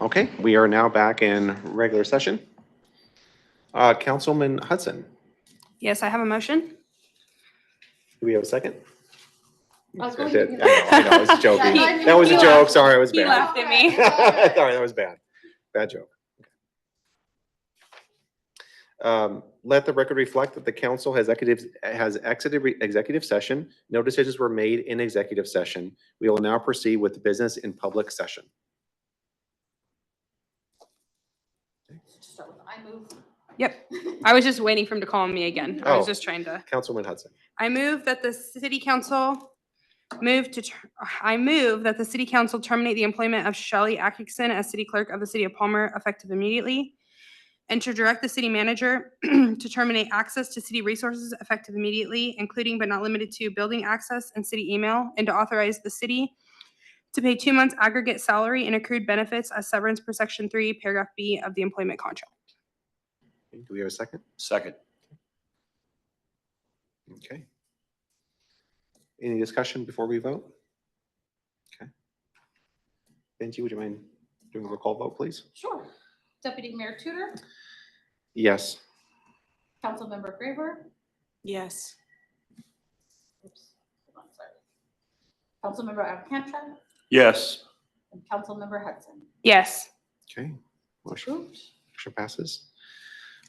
Okay, we are now back in regular session. Councilman Hudson, Yes, I have a motion. do we have a second? I was I going did. to- I know, I was joking. Yeah, That was a he joke, laughed. sorry, it was He bad. laughed at me. Sorry, that was bad. Bad joke. Let the record reflect that the council has exited executive session. No decisions were made in executive session. We will now proceed with business in public session. Start with I move. Yep. I was just waiting for him to call me again. I was Oh. just trying to. Councilman Hudson. I move that the city council terminate the employment of Shelley Atkinson as city clerk of the city of Palmer effective immediately, and to direct the city manager to terminate access to city resources effective immediately, including but not limited to building access and city email, and to authorize the city to pay 2 months aggregate salary and accrued benefits as severance per section 3, paragraph B of the employment contract. Do we have a second? Second. Okay. Any discussion before we vote? Okay. Benji, would you mind doing a roll call vote, please? Sure. Deputy Mayor Tudor, Yes. Councilmember Graver. Yes. Oops. Hold on, sorry. Councilmember Alcantara Yes. and Councilmember Hudson. Yes. Okay. Motion passes.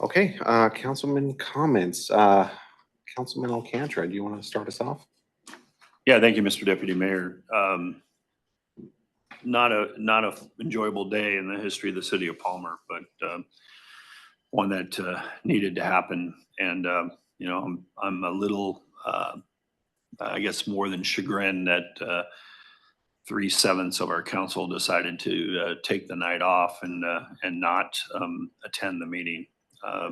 Okay, councilman comments. Councilman Alcantara, do you want to start us off? Yeah, thank you, Mr. Deputy Mayor. Not a enjoyable day in the history of the city of Palmer, but one that needed to happen. And you know, I'm a little, I guess, more than chagrined that 3/7 of our council decided to take the night off and not attend the meeting. I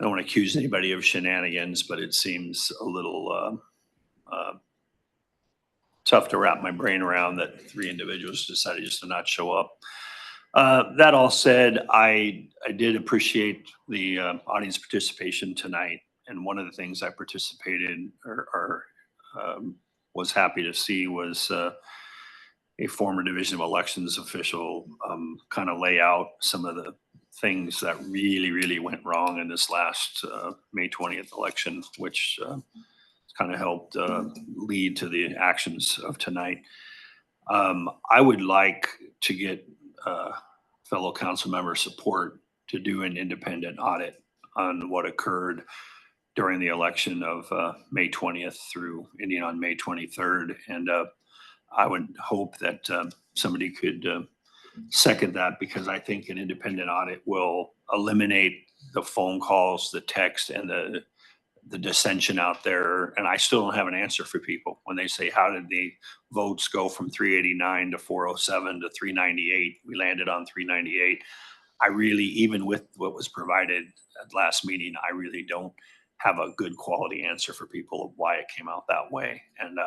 don't want to accuse anybody of shenanigans, but it seems a little tough to wrap my brain around that 3 individuals decided just to not show up. That all said, I did appreciate the audience participation tonight. And one of the things I participated or was happy to see was a former Division of Elections official kind of lay out some of the things that really went wrong in this last May 20th election, which kind of helped lead to the actions of tonight. I would like to get fellow council member support to do an independent audit on what occurred during the election of May 20th through ending on May 23rd. And I would hope that somebody could second that, because I think an independent audit will eliminate the phone calls, the text, and the dissension out there. And I still don't have an answer for people when they say, how did the votes go from 389 to 407 to 398? We landed on 398. I really, even with what was provided at last meeting, I really don't have a good quality answer for people of why it came out that way. And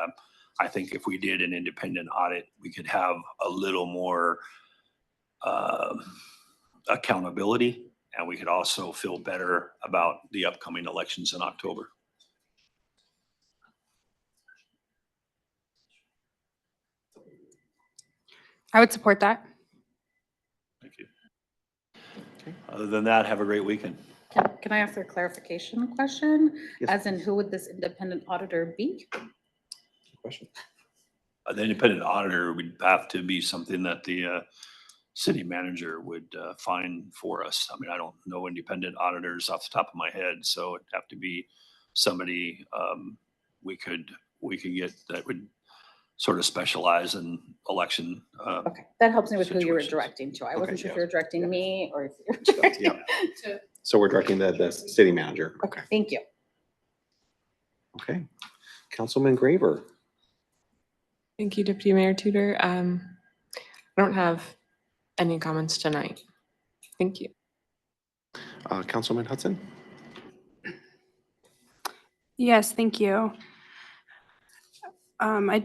I think if we did an independent audit, we could have a little more accountability, and we could also feel better about the upcoming elections in October. I would support that. Thank you. Okay. Other than that, have a great weekend. Can I ask a clarification question? Yes. As in, who would this independent auditor be? Question. The independent auditor would have to be something that the city manager would find for us. I mean, I don't know independent auditors off the top of my head, so it'd have to be somebody we could get that would sort of specialize in election. Okay, that helps me with who you were situations. directing to. I wasn't Okay, sure if yeah. you were directing Yeah. me or if you were directing to. So we're directing the city manager. Okay. Thank you. Okay. Councilman Graver. Thank you, Deputy Mayor Tudor. I don't have any comments tonight. Thank you. Councilman Hudson. Yes, thank you. I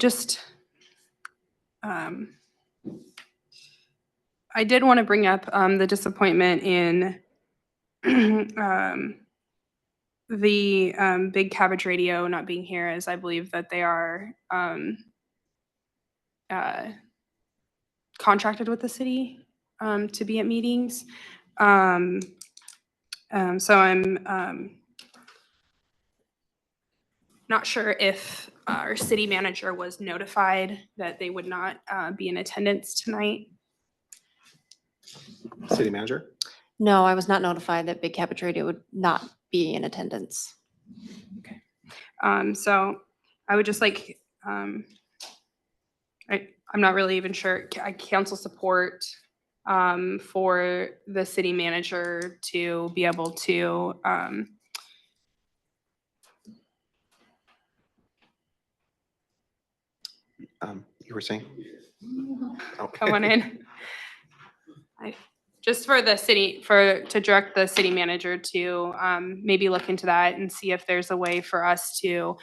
did want to bring up the disappointment in the Big Cabbage Radio not being here, as I believe that they are contracted with the city to be at meetings. So I'm not sure if our city manager was notified that they would not be in attendance tonight. City manager? No, I was not notified that Big Cabbage Radio would not be in attendance. So I would just like, I'm not really even sure, council support for the city manager to be able to You were saying? come on in. Just for the city, to direct the city manager to maybe look into that and see if there's a way for us to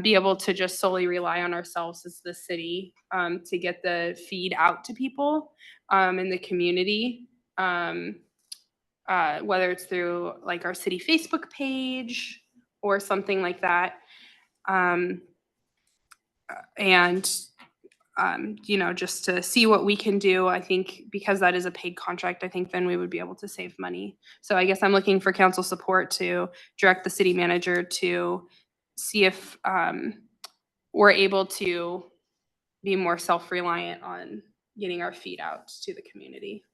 be able to just solely rely on ourselves as the city to get the feed out to people in the community. Whether it's through like our city Facebook page or something like that. Just to see what we can do. I think because that is a paid contract, I think then we would be able to save money. So I guess I'm looking for council support to direct the city manager to see if we're able to be more self-reliant on getting our feed out to the community.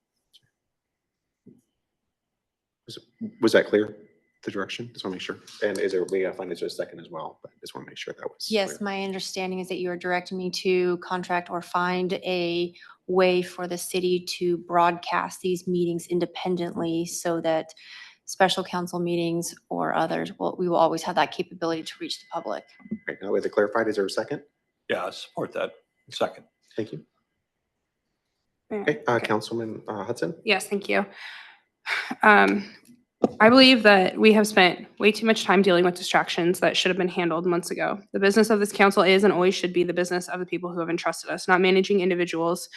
Was that clear, the direction? Just want to make sure. And we gotta find a second as well, but just want to make sure that was Yes, clear. my understanding is that you are directing me to contract or find a way for the city to broadcast these meetings independently so that special council meetings or others, we will always have that capability to reach the public. Right, now with it clarified, is there a second? Yeah, I support that. Second. Thank you. Yeah, Okay, okay. Councilman Hudson? Yes, thank you. I believe that we have spent way too much time dealing with distractions that should have been handled months ago. The business of this council is and always should be the business of the people who have entrusted us, not managing individuals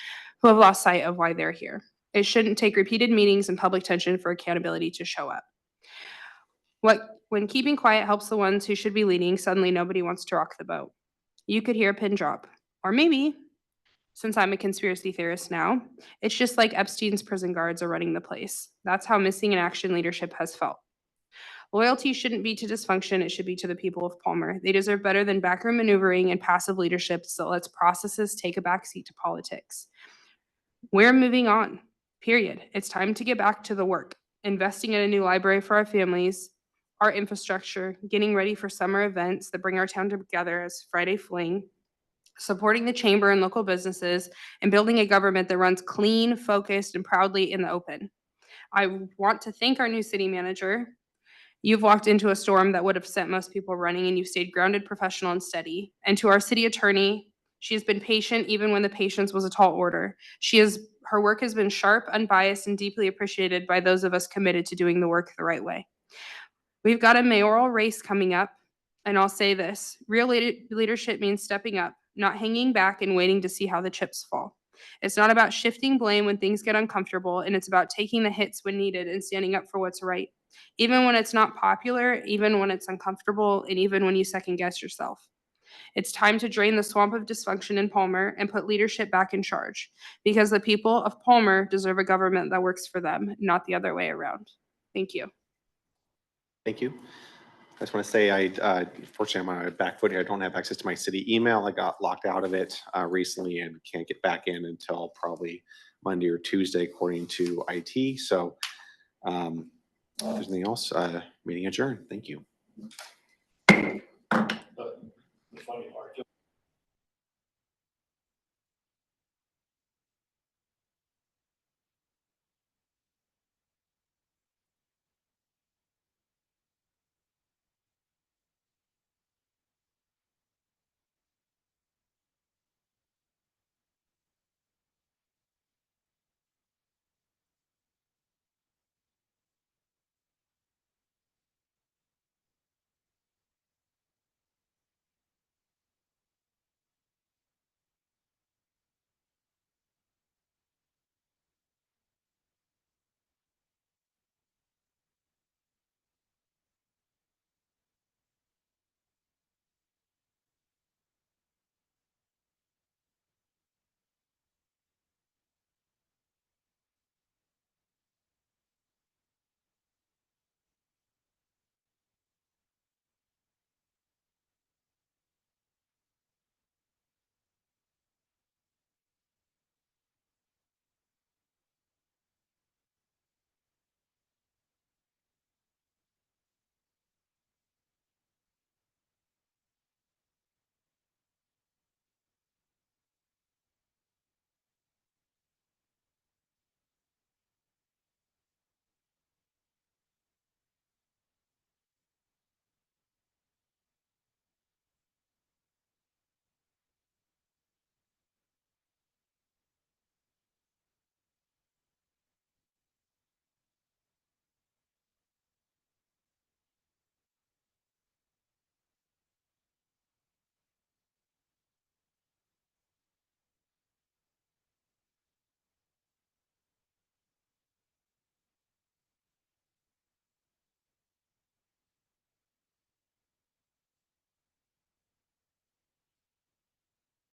who have lost sight of why they're here. It shouldn't take repeated meetings and public tension for accountability to show up. When keeping quiet helps the ones who should be leading, suddenly nobody wants to rock the boat. You could hear a pin drop. Or maybe, since I'm a conspiracy theorist now, it's just like Epstein's prison guards are running the place. That's how missing in action leadership has felt. Loyalty shouldn't be to dysfunction, it should be to the people of Palmer. They deserve better than backroom maneuvering and passive leadership that lets processes take a backseat to politics. We're moving on, period. It's time to get back to the work, investing in a new library for our families, our infrastructure, getting ready for summer events that bring our town together as Friday Fling, supporting the chamber and local businesses, and building a government that runs clean, focused, and proudly in the open. I want to thank our new city manager. You've walked into a storm that would have sent most people running, and you've stayed grounded, professional, and steady. And to our city attorney, she has been patient even when the patience was a tall order. Her work has been sharp, unbiased, and deeply appreciated by those of us committed to doing the work the right way. We've got a mayoral race coming up, and I'll say this, real leadership means stepping up, not hanging back and waiting to see how the chips fall. It's not about shifting blame when things get uncomfortable, and it's about taking the hits when needed and standing up for what's right. Even when it's not popular, even when it's uncomfortable, and even when you second guess yourself. It's time to drain the swamp of dysfunction in Palmer and put leadership back in charge, because the people of Palmer deserve a government that works for them, not the other way around. Thank you. Thank you. I just want to say, fortunately, I'm on a back foot here. I don't have access to my city email. I got locked out of it recently and can't get back in until probably Monday or Tuesday, according to IT. So if there's anything else, meeting adjourned. Thank you.